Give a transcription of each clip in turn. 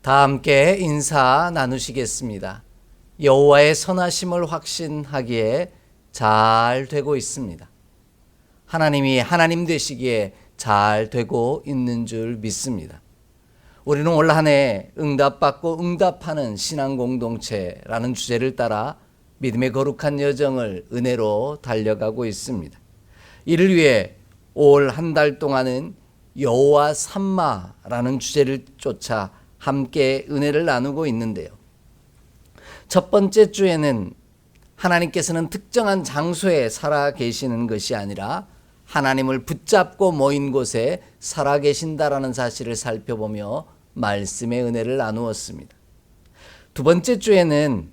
다 함께 인사 나누시겠습니다. 여호와의 선하심을 확신하기에 잘 되고 있습니다. 하나님이 하나님 되시기에 잘 되고 있는 줄 믿습니다. 우리는 올 한 해 응답받고 응답하는 신앙 공동체라는 주제를 따라 믿음의 거룩한 여정을 은혜로 달려가고 있습니다. 이를 위해 올 한 달 동안은 여호와 삼마라는 주제를 쫓아 함께 은혜를 나누고 있는데요. 첫 번째 주에는 하나님께서는 특정한 장소에 살아 계시는 것이 아니라 하나님을 붙잡고 모인 곳에 살아 계신다라는 사실을 살펴보며 말씀의 은혜를 나누었습니다. 두 번째 주에는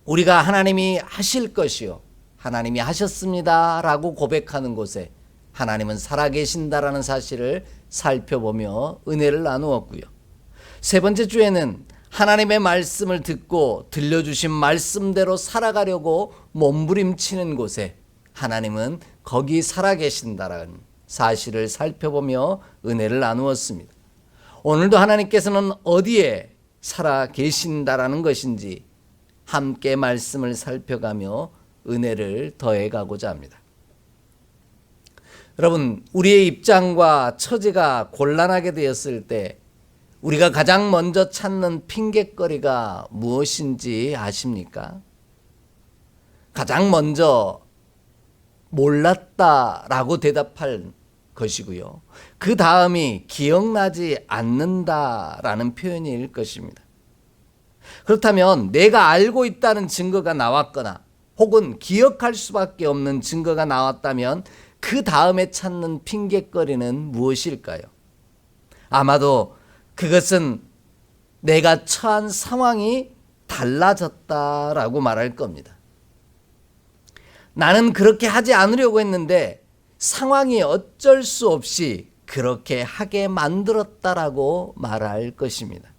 우리가 하나님이 하실 것이요 하나님이 하셨습니다 라고 고백하는 곳에 하나님은 살아계신다라는 사실을 살펴보며 은혜를 나누었고요. 세 번째 주에는 하나님의 말씀을 듣고 들려주신 말씀대로 살아가려고 몸부림치는 곳에 하나님은 거기 살아계신다라는 사실을 살펴보며 은혜를 나누었습니다. 오늘도 하나님께서는 어디에 살아계신다라는 것인지 함께 말씀을 살펴가며 은혜를 더해가고자 합니다. 여러분, 우리의 입장과 처지가 곤란하게 되었을 때 우리가 가장 먼저 찾는 핑곗거리가 무엇인지 아십니까? 가장 먼저 몰랐다라고 대답할 것이고요. 그 다음이 기억나지 않는다라는 표현일 것입니다. 그렇다면 내가 알고 있다는 증거가 나왔거나 혹은 기억할 수밖에 없는 증거가 나왔다면 그 다음에 찾는 핑곗거리는 무엇일까요? 아마도 그것은 내가 처한 상황이 달라졌다라고 말할 겁니다. 나는 그렇게 하지 않으려고 했는데 상황이 어쩔 수 없이 그렇게 하게 만들었다라고 말할 것입니다.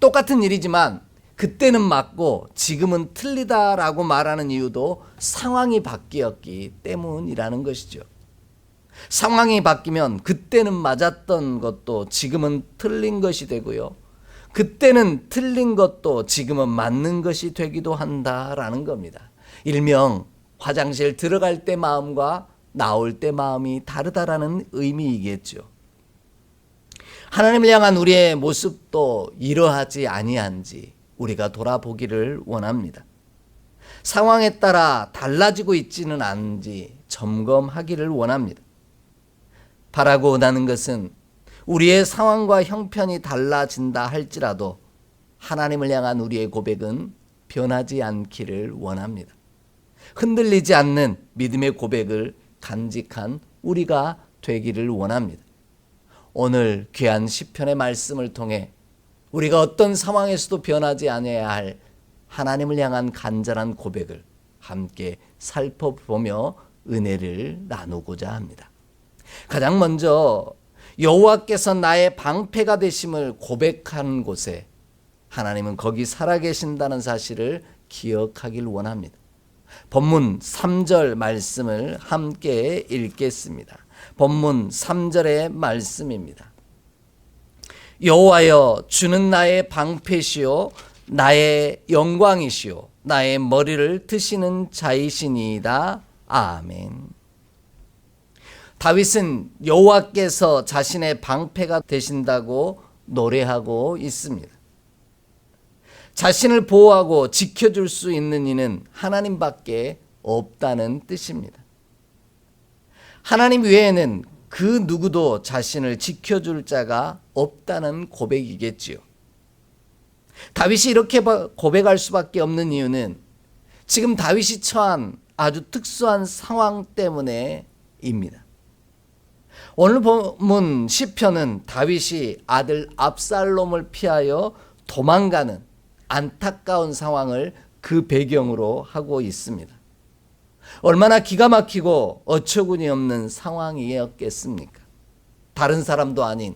똑같은 일이지만 그때는 맞고 지금은 틀리다라고 말하는 이유도 상황이 바뀌었기 때문이라는 것이죠. 상황이 바뀌면 그때는 맞았던 것도 지금은 틀린 것이 되고요. 그때는 틀린 것도 지금은 맞는 것이 되기도 한다라는 겁니다. 일명 화장실 들어갈 때 마음과 나올 때 마음이 다르다라는 의미이겠죠. 하나님을 향한 우리의 모습도 이러하지 아니한지 우리가 돌아보기를 원합니다. 상황에 따라 달라지고 있지는 않은지 점검하기를 원합니다. 바라고 원하는 것은 우리의 상황과 형편이 달라진다 할지라도 하나님을 향한 우리의 고백은 변하지 않기를 원합니다. 흔들리지 않는 믿음의 고백을 간직한 우리가 되기를 원합니다. 오늘 귀한 시편의 말씀을 통해 우리가 어떤 상황에서도 변하지 않아야 할 하나님을 향한 간절한 고백을 함께 살펴보며 은혜를 나누고자 합니다. 가장 먼저 여호와께서 나의 방패가 되심을 고백한 곳에 하나님은 거기 살아계신다는 사실을 기억하길 원합니다. 본문 3절 말씀을 함께 읽겠습니다. 본문 3절의 말씀입니다. 여호와여, 주는 나의 방패시요 나의 영광이시요 나의 머리를 드시는 자이시니이다. 아멘. 다윗은 여호와께서 자신의 방패가 되신다고 노래하고 있습니다. 자신을 보호하고 지켜줄 수 있는 이는 하나님밖에 없다는 뜻입니다. 하나님 외에는 그 누구도 자신을 지켜줄 자가 없다는 고백이겠지요. 다윗이 이렇게 고백할 수밖에 없는 이유는 지금 다윗이 처한 아주 특수한 상황 때문에입니다. 오늘 본문 시편은 다윗이 아들 압살롬을 피하여 도망가는 안타까운 상황을 그 배경으로 하고 있습니다. 얼마나 기가 막히고 어처구니 없는 상황이었겠습니까? 다른 사람도 아닌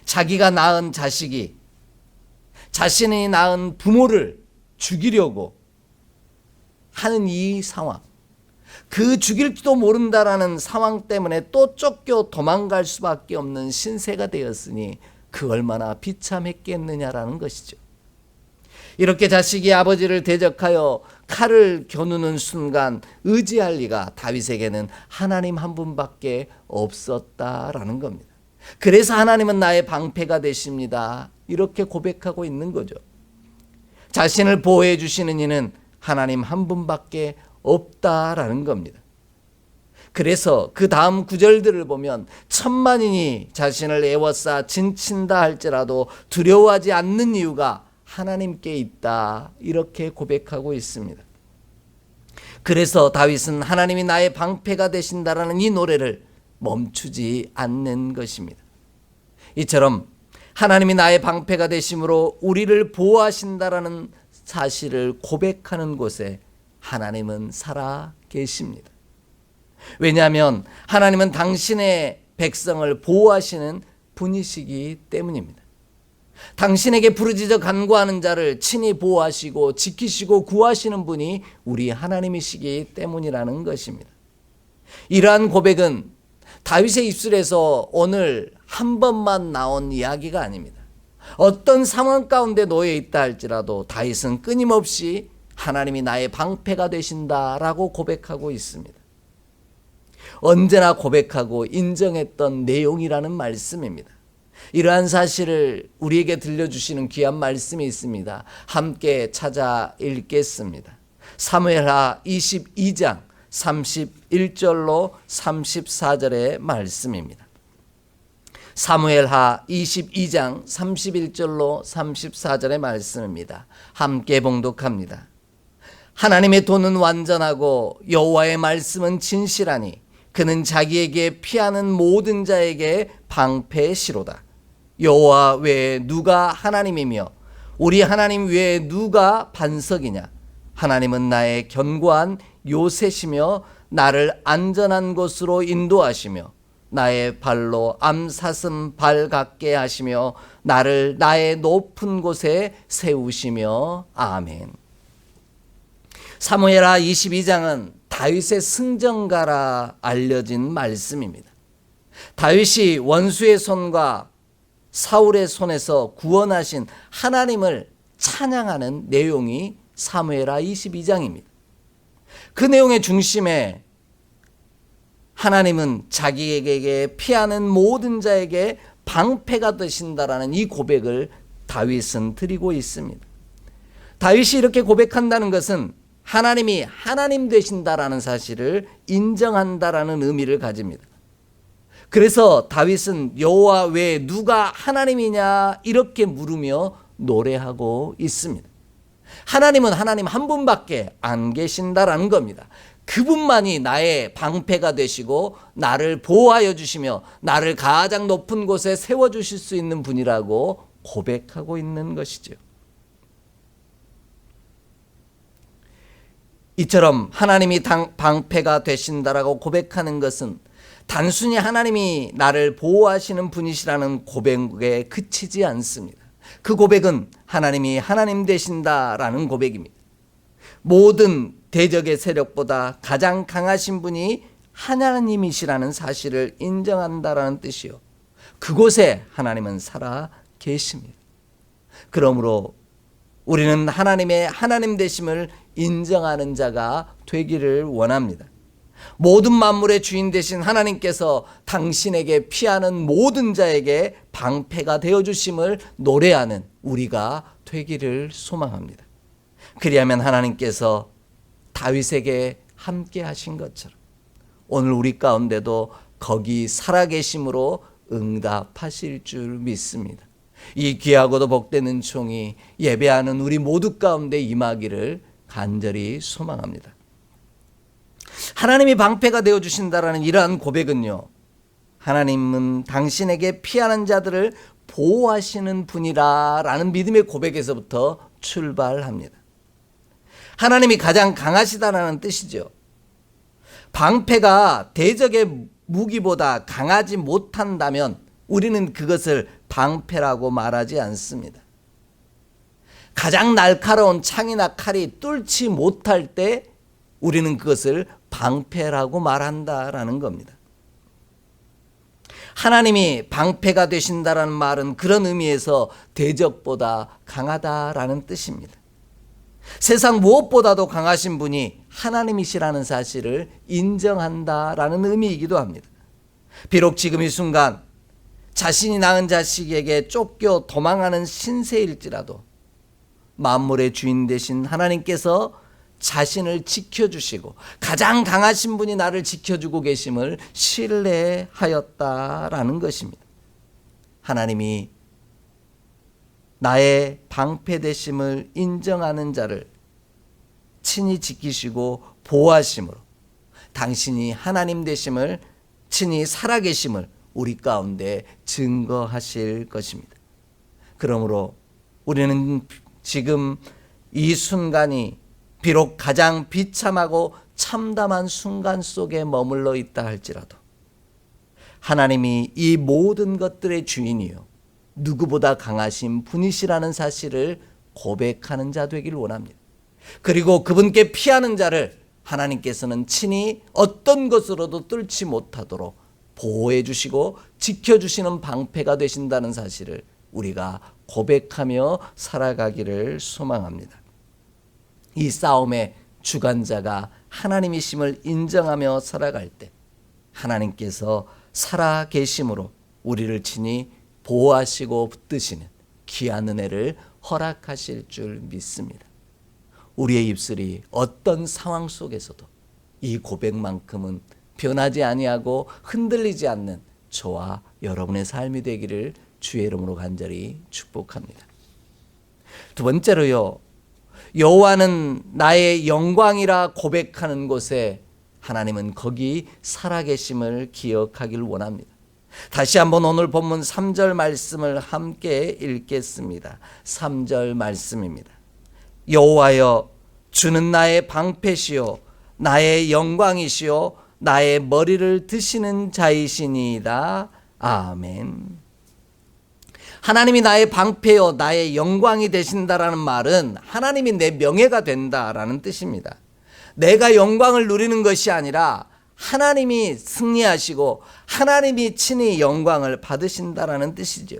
자기가 낳은 자식이 자신이 낳은 부모를 죽이려고 하는 이 상황, 그 죽일지도 모른다라는 상황 때문에 또 쫓겨 도망갈 수밖에 없는 신세가 되었으니 그 얼마나 비참했겠느냐라는 것이죠. 이렇게 자식이 아버지를 대적하여 칼을 겨누는 순간 의지할 리가 다윗에게는 하나님 한 분밖에 없었다라는 겁니다. 그래서 하나님은 나의 방패가 되십니다. 이렇게 고백하고 있는 거죠. 자신을 보호해 주시는 이는 하나님 한 분밖에 없다라는 겁니다. 그래서 그 다음 구절들을 보면 천만인이 자신을 애워싸 진친다 할지라도 두려워하지 않는 이유가 하나님께 있다, 이렇게 고백하고 있습니다. 그래서 다윗은 하나님이 나의 방패가 되신다라는 이 노래를 멈추지 않는 것입니다. 이처럼 하나님이 나의 방패가 되심으로 우리를 보호하신다라는 사실을 고백하는 곳에 하나님은 살아 계십니다. 왜냐하면 하나님은 당신의 백성을 보호하시는 분이시기 때문입니다. 당신에게 부르짖어 간구하는 자를 친히 보호하시고 지키시고 구하시는 분이 우리 하나님이시기 때문이라는 것입니다. 이러한 고백은 다윗의 입술에서 오늘 한 번만 나온 이야기가 아닙니다. 어떤 상황 가운데 놓여 있다 할지라도 다윗은 끊임없이 하나님이 나의 방패가 되신다라고 고백하고 있습니다. 언제나 고백하고 인정했던 내용이라는 말씀입니다. 이러한 사실을 우리에게 들려주시는 귀한 말씀이 있습니다. 함께 찾아 읽겠습니다. 사무엘하 22장 31절로 34절의 말씀입니다. 사무엘하 22장 31절로 34절의 말씀입니다. 함께 봉독합니다. 하나님의 도는 완전하고 여호와의 말씀은 진실하니 그는 자기에게 피하는 모든 자에게 방패시로다. 여호와 외에 누가 하나님이며 우리 하나님 외에 누가 반석이냐. 하나님은 나의 견고한 요새시며 나를 안전한 곳으로 인도하시며 나의 발로 암사슴 발 같게 하시며 나를 나의 높은 곳에 세우시며. 아멘. 사무엘하 22장은 다윗의 승전가라 알려진 말씀입니다. 다윗이 원수의 손과 사울의 손에서 구원하신 하나님을 찬양하는 내용이 사무엘하 22장입니다. 그 내용의 중심에 하나님은 자기에게 피하는 모든 자에게 방패가 되신다라는 이 고백을 다윗은 드리고 있습니다. 다윗이 이렇게 고백한다는 것은 하나님이 하나님 되신다라는 사실을 인정한다라는 의미를 가집니다. 그래서 다윗은 여호와 외에 누가 하나님이냐 이렇게 물으며 노래하고 있습니다. 하나님은 하나님 한 분밖에 안 계신다라는 겁니다. 그분만이 나의 방패가 되시고 나를 보호하여 주시며 나를 가장 높은 곳에 세워주실 수 있는 분이라고 고백하고 있는 것이죠. 이처럼 하나님이 방패가 되신다라고 고백하는 것은 단순히 하나님이 나를 보호하시는 분이시라는 고백에 그치지 않습니다. 그 고백은 하나님이 하나님 되신다라는 고백입니다. 모든 대적의 세력보다 가장 강하신 분이 하나님이시라는 사실을 인정한다라는 뜻이요. 그곳에 하나님은 살아 계십니다. 그러므로 우리는 하나님의 하나님 되심을 인정하는 자가 되기를 원합니다. 모든 만물의 주인 되신 하나님께서 당신에게 피하는 모든 자에게 방패가 되어주심을 노래하는 우리가 되기를 소망합니다. 그리하면 하나님께서 다윗에게 함께 하신 것처럼 오늘 우리 가운데도 거기 살아계심으로 응답하실 줄 믿습니다. 이 귀하고도 복된 은총이 예배하는 우리 모두 가운데 임하기를 간절히 소망합니다. 하나님이 방패가 되어주신다라는 이러한 고백은요, 하나님은 당신에게 피하는 자들을 보호하시는 분이라는 믿음의 고백에서부터 출발합니다. 하나님이 가장 강하시다라는 뜻이죠. 방패가 대적의 무기보다 강하지 못한다면 우리는 그것을 방패라고 말하지 않습니다. 가장 날카로운 창이나 칼이 뚫지 못할 때 우리는 그것을 방패라고 말한다라는 겁니다. 하나님이 방패가 되신다라는 말은 그런 의미에서 대적보다 강하다라는 뜻입니다. 세상 무엇보다도 강하신 분이 하나님이시라는 사실을 인정한다라는 의미이기도 합니다. 비록 지금 이 순간 자신이 낳은 자식에게 쫓겨 도망하는 신세일지라도 만물의 주인 되신 하나님께서 자신을 지켜주시고 가장 강하신 분이 나를 지켜주고 계심을 신뢰하였다라는 것입니다. 하나님이 나의 방패 되심을 인정하는 자를 친히 지키시고 보호하심으로 당신이 하나님 되심을 친히 살아계심을 우리 가운데 증거하실 것입니다. 그러므로 우리는 지금 이 순간이 비록 가장 비참하고 참담한 순간 속에 머물러 있다 할지라도 하나님이 이 모든 것들의 주인이요 누구보다 강하신 분이시라는 사실을 고백하는 자 되기를 원합니다. 그리고 그분께 피하는 자를 하나님께서는 친히 어떤 것으로도 뚫지 못하도록 보호해 주시고 지켜주시는 방패가 되신다는 사실을 우리가 고백하며 살아가기를 소망합니다. 이 싸움의 주관자가 하나님이심을 인정하며 살아갈 때 하나님께서 살아계심으로 우리를 친히 보호하시고 붙드시는 귀한 은혜를 허락하실 줄 믿습니다. 우리의 입술이 어떤 상황 속에서도 이 고백만큼은 변하지 아니하고 흔들리지 않는 저와 여러분의 삶이 되기를 주의 이름으로 간절히 축복합니다. 두 번째로요, 여호와는 나의 영광이라 고백하는 곳에 하나님은 거기 살아계심을 기억하기를 원합니다. 다시 한번 오늘 본문 3절 말씀을 함께 읽겠습니다. 3절 말씀입니다. 여호와여 주는 나의 방패시요 나의 영광이시요 나의 머리를 드시는 자이시니이다. 아멘. 하나님이 나의 방패요 나의 영광이 되신다라는 말은 하나님이 내 명예가 된다라는 뜻입니다. 내가 영광을 누리는 것이 아니라 하나님이 승리하시고 하나님이 친히 영광을 받으신다라는 뜻이죠.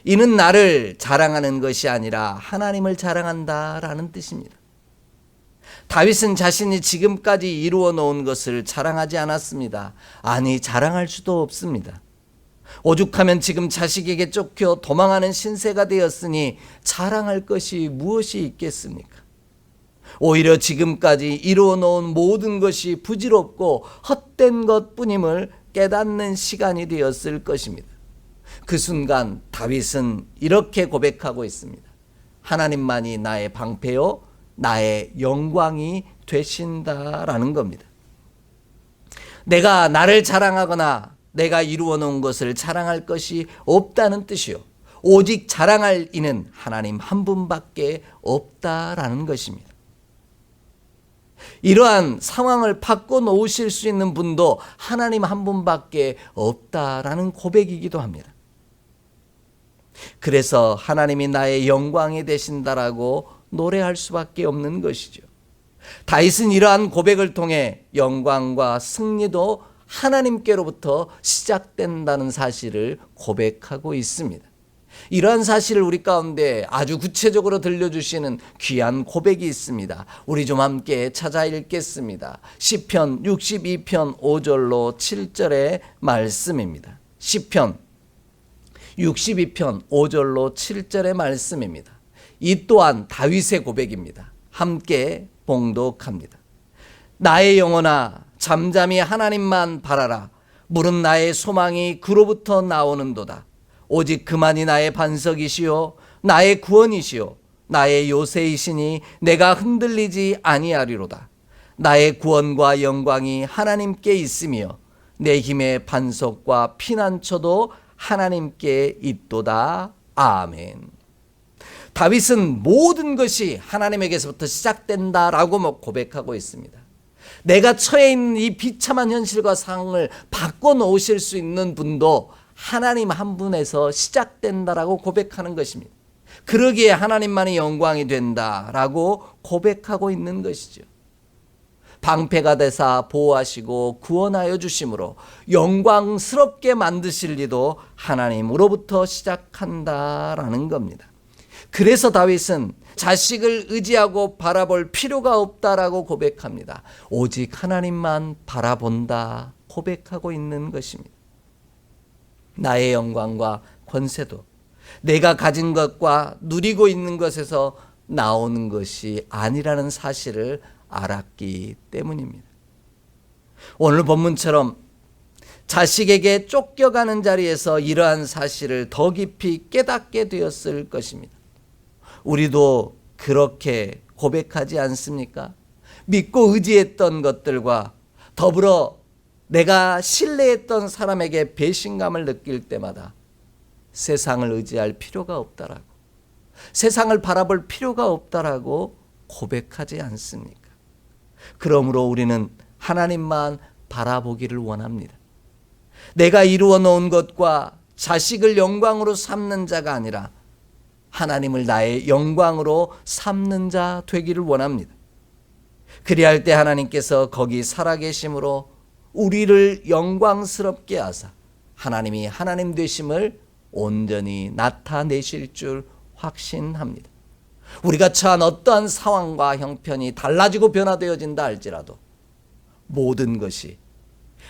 이는 나를 자랑하는 것이 아니라 하나님을 자랑한다라는 뜻입니다. 다윗은 자신이 지금까지 이루어 놓은 것을 자랑하지 않았습니다. 아니, 자랑할 수도 없습니다. 오죽하면 지금 자식에게 쫓겨 도망하는 신세가 되었으니 자랑할 것이 무엇이 있겠습니까? 오히려 지금까지 이루어 놓은 모든 것이 부질없고 헛된 것뿐임을 깨닫는 시간이 되었을 것입니다. 그 순간 다윗은 이렇게 고백하고 있습니다. 하나님만이 나의 방패요 나의 영광이 되신다라는 겁니다. 내가 나를 자랑하거나 내가 이루어 놓은 것을 자랑할 것이 없다는 뜻이요 오직 자랑할 이는 하나님 한 분밖에 없다라는 것입니다. 이러한 상황을 바꿔놓으실 수 있는 분도 하나님 한 분밖에 없다라는 고백이기도 합니다. 그래서 하나님이 나의 영광이 되신다라고 노래할 수밖에 없는 것이죠. 다윗은 이러한 고백을 통해 영광과 승리도 하나님께로부터 시작된다는 사실을 고백하고 있습니다. 이러한 사실을 우리 가운데 아주 구체적으로 들려주시는 귀한 고백이 있습니다. 우리 좀 함께 찾아 읽겠습니다. 시편 62편 5절로 7절의 말씀입니다. 시편 62편 5절로 7절의 말씀입니다. 이 또한 다윗의 고백입니다. 함께 봉독합니다. 나의 영혼아 잠잠히 하나님만 바라라. 물은 나의 소망이 그로부터 나오는도다. 오직 그만이 나의 반석이시요 나의 구원이시요 나의 요새이시니 내가 흔들리지 아니하리로다. 나의 구원과 영광이 하나님께 있으며 내 힘의 반석과 피난처도 하나님께 있도다. 아멘. 다윗은 모든 것이 하나님에게서부터 시작된다라고 고백하고 있습니다. 내가 처해 있는 이 비참한 현실과 상황을 바꿔놓으실 수 있는 분도 하나님 한 분에서 시작된다라고 고백하는 것입니다. 그러기에 하나님만이 영광이 된다라고 고백하고 있는 것이죠. 방패가 되사 보호하시고 구원하여 주심으로 영광스럽게 만드실 리도 하나님으로부터 시작한다라는 겁니다. 그래서 다윗은 자식을 의지하고 바라볼 필요가 없다라고 고백합니다. 오직 하나님만 바라본다 고백하고 있는 것입니다. 나의 영광과 권세도 내가 가진 것과 누리고 있는 것에서 나오는 것이 아니라는 사실을 알았기 때문입니다. 오늘 본문처럼 자식에게 쫓겨가는 자리에서 이러한 사실을 더 깊이 깨닫게 되었을 것입니다. 우리도 그렇게 고백하지 않습니까? 믿고 의지했던 것들과 더불어 내가 신뢰했던 사람에게 배신감을 느낄 때마다 세상을 의지할 필요가 없다라고, 세상을 바라볼 필요가 없다라고 고백하지 않습니까? 그러므로 우리는 하나님만 바라보기를 원합니다. 내가 이루어 놓은 것과 자식을 영광으로 삼는 자가 아니라 하나님을 나의 영광으로 삼는 자 되기를 원합니다. 그리할 때 하나님께서 거기 살아계심으로 우리를 영광스럽게 하사 하나님이 하나님 되심을 온전히 나타내실 줄 확신합니다. 우리가 처한 어떠한 상황과 형편이 달라지고 변화되어진다 할지라도 모든 것이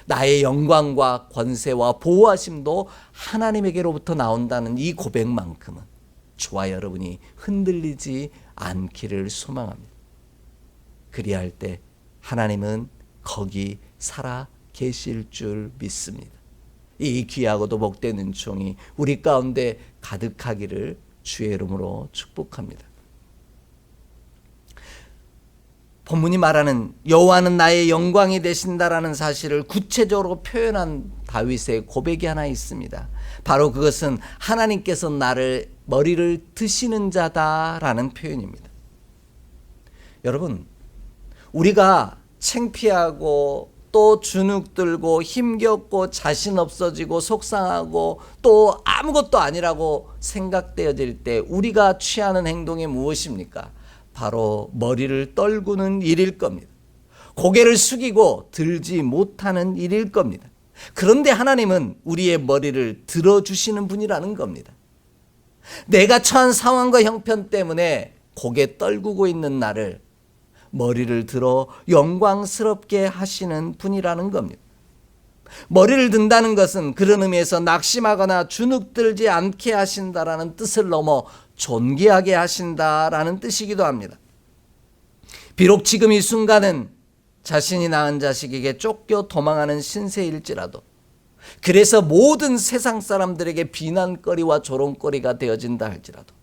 나의 영광과 권세와 보호하심도 하나님에게로부터 나온다는 이 고백만큼은 저와 여러분이 흔들리지 않기를 소망합니다. 그리할 때 하나님은 거기 살아 계실 줄 믿습니다. 이 귀하고도 복된 은총이 우리 가운데 가득하기를 주의 이름으로 축복합니다. 본문이 말하는 여호와는 나의 영광이 되신다라는 사실을 구체적으로 표현한 다윗의 고백이 하나 있습니다. 바로 그것은 하나님께서 나를 머리를 드시는 자다라는 표현입니다. 여러분, 우리가 창피하고 또 주눅 들고 힘겹고 자신 없어지고 속상하고 또 아무것도 아니라고 생각되어질 때 우리가 취하는 행동이 무엇입니까? 바로 머리를 떨구는 일일 겁니다. 고개를 숙이고 들지 못하는 일일 겁니다. 그런데 하나님은 우리의 머리를 들어주시는 분이라는 겁니다. 내가 처한 상황과 형편 때문에 고개 떨구고 있는 나를 머리를 들어 영광스럽게 하시는 분이라는 겁니다. 머리를 든다는 것은 그런 의미에서 낙심하거나 주눅들지 않게 하신다라는 뜻을 넘어 존귀하게 하신다라는 뜻이기도 합니다. 비록 지금 이 순간은 자신이 낳은 자식에게 쫓겨 도망하는 신세일지라도, 그래서 모든 세상 사람들에게 비난거리와 조롱거리가 되어진다 할지라도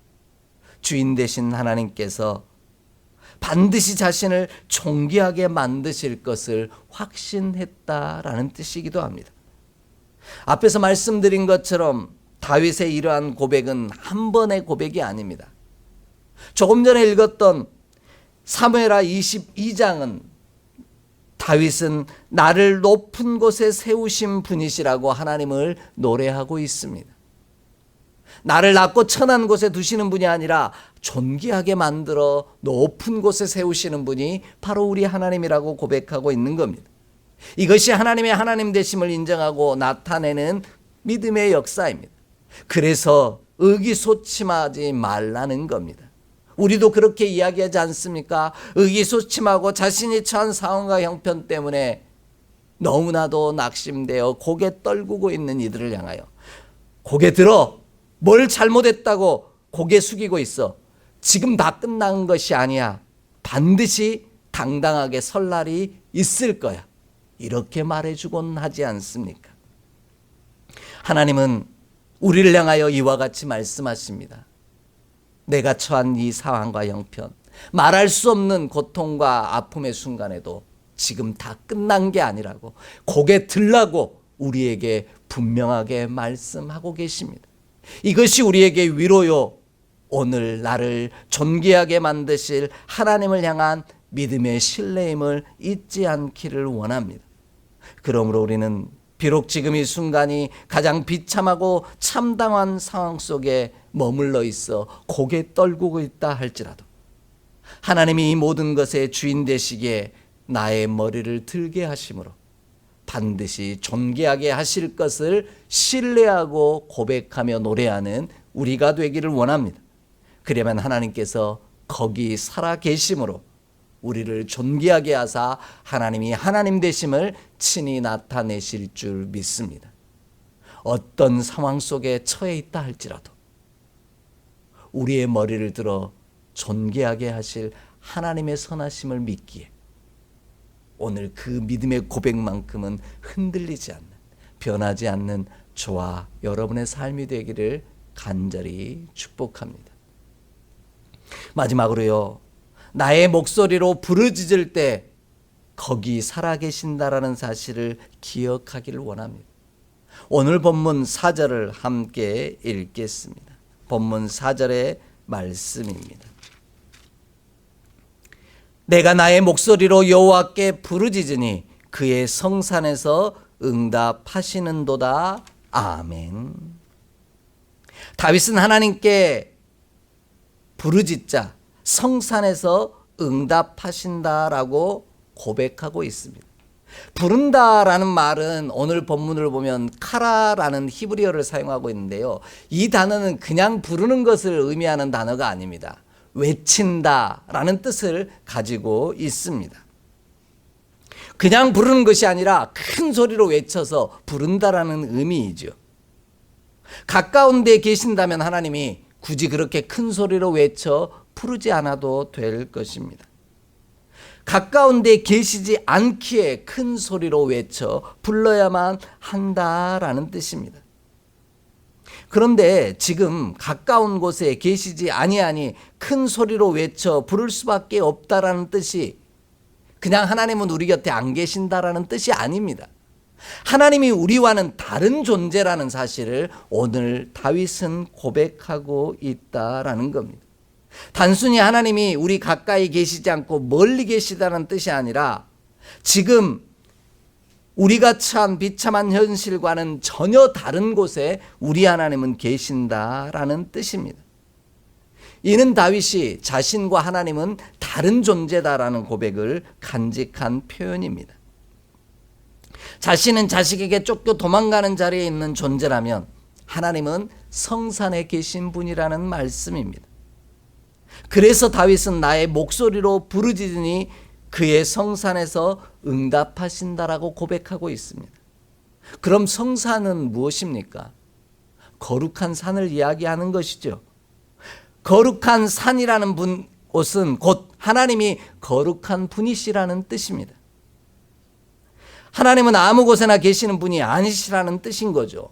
주인 되신 하나님께서 반드시 자신을 존귀하게 만드실 것을 확신했다라는 뜻이기도 합니다. 앞에서 말씀드린 것처럼 다윗의 이러한 고백은 한 번의 고백이 아닙니다. 조금 전에 읽었던 사무엘하 22장은 다윗은 나를 높은 곳에 세우신 분이시라고 하나님을 노래하고 있습니다. 나를 낮고 천한 곳에 두시는 분이 아니라 존귀하게 만들어 높은 곳에 세우시는 분이 바로 우리 하나님이라고 고백하고 있는 겁니다. 이것이 하나님의 하나님 되심을 인정하고 나타내는 믿음의 역사입니다. 그래서 의기소침하지 말라는 겁니다. 우리도 그렇게 이야기하지 않습니까? 의기소침하고 자신이 처한 상황과 형편 때문에 너무나도 낙심되어 고개 떨구고 있는 이들을 향하여 고개 들어, 뭘 잘못했다고 고개 숙이고 있어. 지금 다 끝난 것이 아니야. 반드시 당당하게 설 날이 있을 거야. 이렇게 말해주곤 하지 않습니까? 하나님은 우리를 향하여 이와 같이 말씀하십니다. 내가 처한 이 상황과 형편, 말할 수 없는 고통과 아픔의 순간에도 지금 다 끝난 게 아니라고 고개 들라고 우리에게 분명하게 말씀하고 계십니다. 이것이 우리에게 위로요, 오늘 나를 존귀하게 만드실 하나님을 향한 믿음의 신뢰임을 잊지 않기를 원합니다. 그러므로 우리는 비록 지금 이 순간이 가장 비참하고 참담한 상황 속에 머물러 있어 고개 떨구고 있다 할지라도 하나님이 이 모든 것의 주인 되시기에 나의 머리를 들게 하심으로 반드시 존귀하게 하실 것을 신뢰하고 고백하며 노래하는 우리가 되기를 원합니다. 그러면 하나님께서 거기 살아 계심으로 우리를 존귀하게 하사 하나님이 하나님 되심을 친히 나타내실 줄 믿습니다. 어떤 상황 속에 처해 있다 할지라도 우리의 머리를 들어 존귀하게 하실 하나님의 선하심을 믿기에 오늘 그 믿음의 고백만큼은 흔들리지 않는, 변하지 않는 저와 여러분의 삶이 되기를 간절히 축복합니다. 마지막으로요, 나의 목소리로 부르짖을 때 거기 살아계신다라는 사실을 기억하기를 원합니다. 오늘 본문 4절을 함께 읽겠습니다. 본문 4절의 말씀입니다. 내가 나의 목소리로 여호와께 부르짖으니 그의 성산에서 응답하시는도다. 아멘. 다윗은 하나님께 부르짖자 성산에서 응답하신다라고 고백하고 있습니다. 부른다라는 말은 오늘 본문을 보면 카라라는 히브리어를 사용하고 있는데요. 이 단어는 그냥 부르는 것을 의미하는 단어가 아닙니다. 외친다라는 뜻을 가지고 있습니다. 그냥 부르는 것이 아니라 큰 소리로 외쳐서 부른다라는 의미이죠. 가까운 데 계신다면 하나님이 굳이 그렇게 큰 소리로 외쳐 부르지 않아도 될 것입니다. 가까운 데 계시지 않기에 큰 소리로 외쳐 불러야만 한다라는 뜻입니다. 그런데 지금 가까운 곳에 계시지 아니하니 큰 소리로 외쳐 부를 수밖에 없다라는 뜻이 그냥 하나님은 우리 곁에 안 계신다라는 뜻이 아닙니다. 하나님이 우리와는 다른 존재라는 사실을 오늘 다윗은 고백하고 있다라는 겁니다. 단순히 하나님이 우리 가까이 계시지 않고 멀리 계시다는 뜻이 아니라 지금 우리가 처한 비참한 현실과는 전혀 다른 곳에 우리 하나님은 계신다라는 뜻입니다. 이는 다윗이 자신과 하나님은 다른 존재다라는 고백을 간직한 표현입니다. 자신은 자식에게 쫓겨 도망가는 자리에 있는 존재라면 하나님은 성산에 계신 분이라는 말씀입니다. 그래서 다윗은 나의 목소리로 부르짖으니 그의 성산에서 응답하신다라고 고백하고 있습니다. 그럼 성산은 무엇입니까? 거룩한 산을 이야기하는 것이죠. 거룩한 산이라는 곳은 곧 하나님이 거룩한 분이시라는 뜻입니다. 하나님은 아무 곳에나 계시는 분이 아니시라는 뜻인 거죠.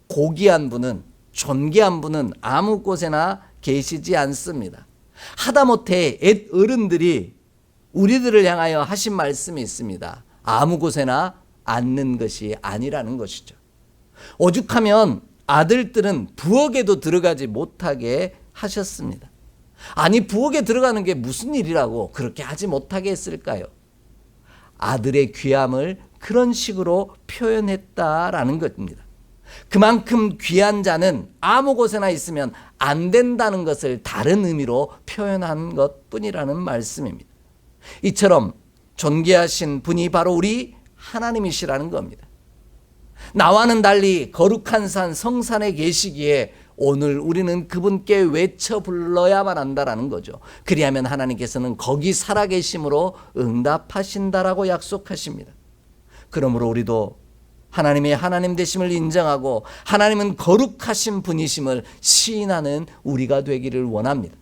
고귀한 분은, 존귀한 분은 아무 곳에나 계시지 않습니다. 하다못해 옛 어른들이 우리들을 향하여 하신 말씀이 있습니다. 아무 곳에나 앉는 것이 아니라는 것이죠. 오죽하면 아들들은 부엌에도 들어가지 못하게 하셨습니다. 아니, 부엌에 들어가는 게 무슨 일이라고 그렇게 하지 못하게 했을까요? 아들의 귀함을 그런 식으로 표현했다라는 것입니다. 그만큼 귀한 자는 아무 곳에나 있으면 안 된다는 것을 다른 의미로 표현한 것뿐이라는 말씀입니다. 이처럼 존귀하신 분이 바로 우리 하나님이시라는 겁니다. 나와는 달리 거룩한 산 성산에 계시기에 오늘 우리는 그분께 외쳐 불러야만 한다라는 거죠. 그리하면 하나님께서는 거기 살아계심으로 응답하신다라고 약속하십니다. 그러므로 우리도 하나님의 하나님 되심을 인정하고 하나님은 거룩하신 분이심을 시인하는 우리가 되기를 원합니다.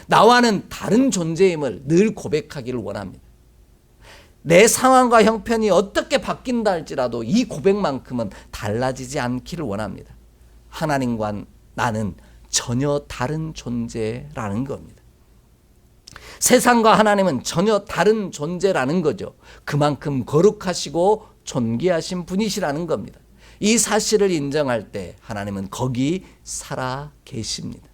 나와는 다른 존재임을 늘 고백하기를 원합니다. 내 상황과 형편이 어떻게 바뀐다 할지라도 이 고백만큼은 달라지지 않기를 원합니다. 하나님과 나는 전혀 다른 존재라는 겁니다. 세상과 하나님은 전혀 다른 존재라는 거죠. 그만큼 거룩하시고 존귀하신 분이시라는 겁니다. 이 사실을 인정할 때 하나님은 거기 살아 계십니다.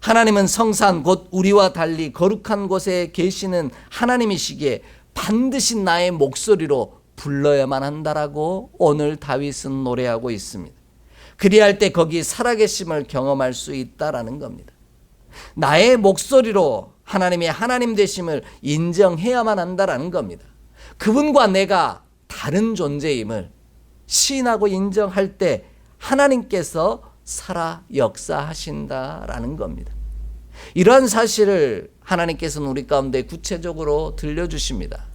하나님은 성산 곧 우리와 달리 거룩한 곳에 계시는 하나님이시기에 반드시 나의 목소리로 불러야만 한다라고 오늘 다윗은 노래하고 있습니다. 그리할 때 거기 살아계심을 경험할 수 있다라는 겁니다. 나의 목소리로 하나님의 하나님 되심을 인정해야만 한다라는 겁니다. 그분과 내가 다른 존재임을 시인하고 인정할 때 하나님께서 살아 역사하신다라는 겁니다. 이러한 사실을 하나님께서는 우리 가운데 구체적으로 들려주십니다.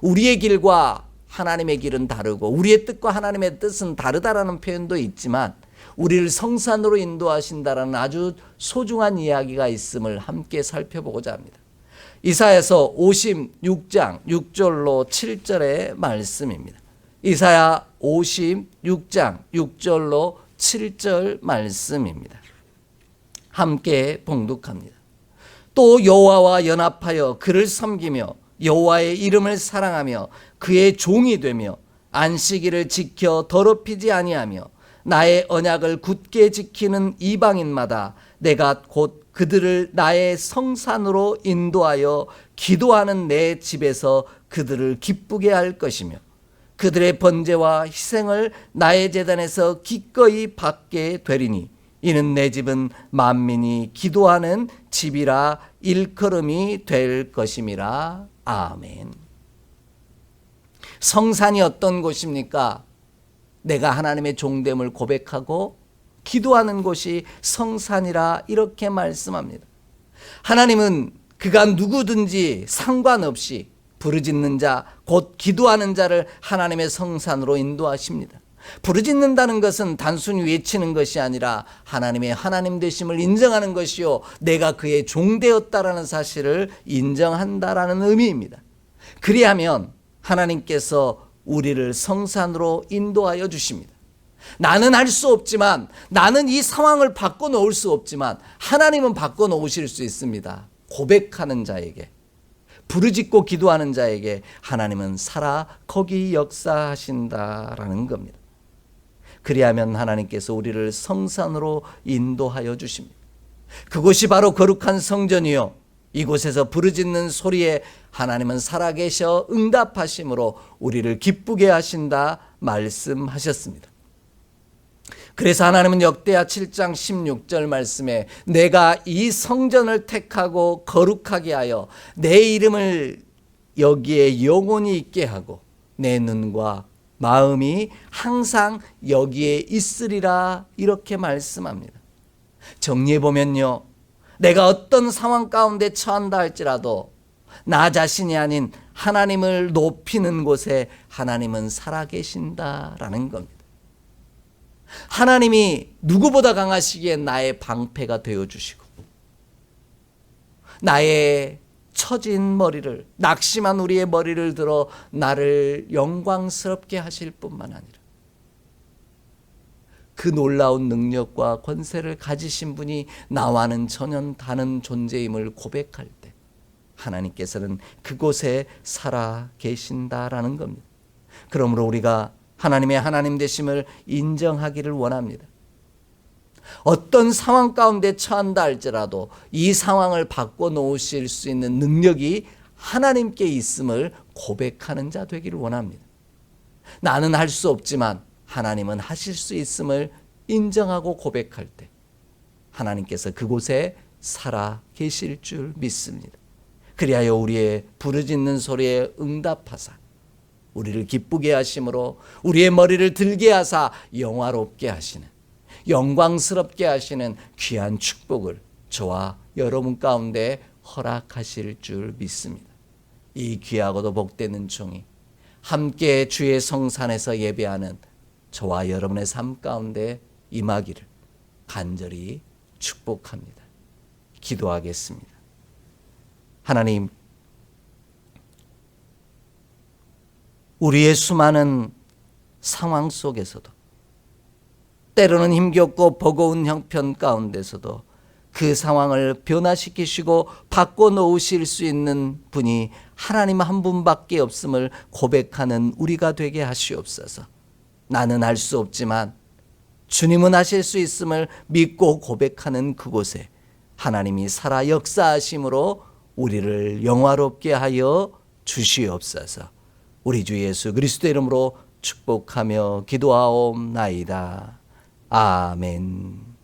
우리의 길과 하나님의 길은 다르고 우리의 뜻과 하나님의 뜻은 다르다라는 표현도 있지만 우리를 성산으로 인도하신다라는 아주 소중한 이야기가 있음을 함께 살펴보고자 합니다. 이사야서 56장 6절로 7절의 말씀입니다. 이사야 56장 6절로 7절 말씀입니다. 함께 봉독합니다. 또 여호와와 연합하여 그를 섬기며 여호와의 이름을 사랑하며 그의 종이 되며 안식일을 지켜 더럽히지 아니하며 나의 언약을 굳게 지키는 이방인마다 내가 곧 그들을 나의 성산으로 인도하여 기도하는 내 집에서 그들을 기쁘게 할 것이며 그들의 번제와 희생을 나의 제단에서 기꺼이 받게 되리니 이는 내 집은 만민이 기도하는 집이라 일컬음이 될 것임이라. 아멘. 성산이 어떤 곳입니까? 내가 하나님의 종됨을 고백하고 기도하는 곳이 성산이라 이렇게 말씀합니다. 하나님은 그가 누구든지 상관없이 부르짖는 자, 곧 기도하는 자를 하나님의 성산으로 인도하십니다. 부르짖는다는 것은 단순히 외치는 것이 아니라 하나님의 하나님 되심을 인정하는 것이요, 내가 그의 종 되었다라는 사실을 인정한다라는 의미입니다. 그리하면 하나님께서 우리를 성산으로 인도하여 주십니다. 나는 할 수 없지만, 나는 이 상황을 바꿔놓을 수 없지만 하나님은 바꿔놓으실 수 있습니다. 고백하는 자에게, 부르짖고 기도하는 자에게 하나님은 살아 거기 역사하신다라는 겁니다. 그리하면 하나님께서 우리를 성산으로 인도하여 주십니다. 그곳이 바로 거룩한 성전이요, 이곳에서 부르짖는 소리에 하나님은 살아계셔 응답하심으로 우리를 기쁘게 하신다 말씀하셨습니다. 그래서 하나님은 역대하 7장 16절 말씀에 내가 이 성전을 택하고 거룩하게 하여 내 이름을 여기에 영원히 있게 하고 내 눈과 마음이 항상 여기에 있으리라 이렇게 말씀합니다. 정리해보면요, 내가 어떤 상황 가운데 처한다 할지라도 나 자신이 아닌 하나님을 높이는 곳에 하나님은 살아계신다라는 겁니다. 하나님이 누구보다 강하시기에 나의 방패가 되어주시고 나의 처진 머리를, 낙심한 우리의 머리를 들어 나를 영광스럽게 하실 뿐만 아니라 그 놀라운 능력과 권세를 가지신 분이 나와는 전혀 다른 존재임을 고백할 때 하나님께서는 그곳에 살아 계신다라는 겁니다. 그러므로 우리가 하나님의 하나님 되심을 인정하기를 원합니다. 어떤 상황 가운데 처한다 할지라도 이 상황을 바꿔놓으실 수 있는 능력이 하나님께 있음을 고백하는 자 되기를 원합니다. 나는 할 수 없지만 하나님은 하실 수 있음을 인정하고 고백할 때 하나님께서 그곳에 살아 계실 줄 믿습니다. 그리하여 우리의 부르짖는 소리에 응답하사 우리를 기쁘게 하심으로 우리의 머리를 들게 하사 영화롭게 하시는, 영광스럽게 하시는 귀한 축복을 저와 여러분 가운데 허락하실 줄 믿습니다. 이 귀하고도 복되는 종이 함께 주의 성산에서 예배하는 저와 여러분의 삶 가운데 임하기를 간절히 축복합니다. 기도하겠습니다. 하나님, 우리의 수많은 상황 속에서도 때로는 힘겹고 버거운 형편 가운데서도 그 상황을 변화시키시고 바꿔놓으실 수 있는 분이 하나님 한 분밖에 없음을 고백하는 우리가 되게 하시옵소서. 나는 할 수 없지만 주님은 하실 수 있음을 믿고 고백하는 그곳에 하나님이 살아 역사하심으로 우리를 영화롭게 하여 주시옵소서. 우리 주 예수 그리스도의 이름으로 축복하며 기도하옵나이다. 아멘.